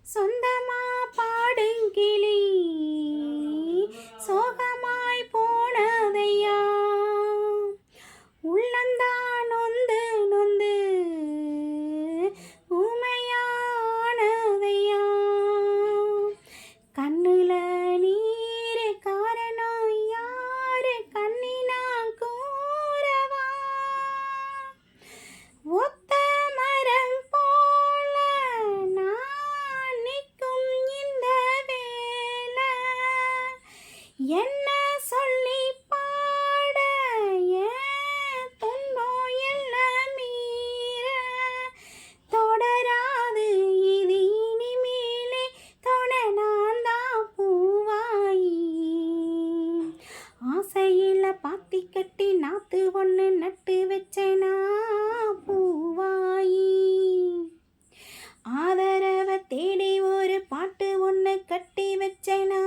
சொந்தமா பாடுங்கிளி சோகமாய் போனதையா உள்ளந்தான் நொந்து நொந்து ஊமையானதையா கண்ணுல நீரு காரணம் யாரு கண்ணினா கூறவா ஒத்த மரம் போல நான் நிற்கும் இந்த வேளை என்ன சொல்லி பாட ஏன் துன்பம் எல்லாம் மீற தொடராது இது இனிமேலே தொட நான் தான் பூவாயி ஆசையில் பாத்தி கட்டி நாத்து ஒன்று நட்டு வச்சேனா பூவாயி ஆதரவை தேடி ஒரு பாட்டு ஒன்று கட்டி வச்சேனா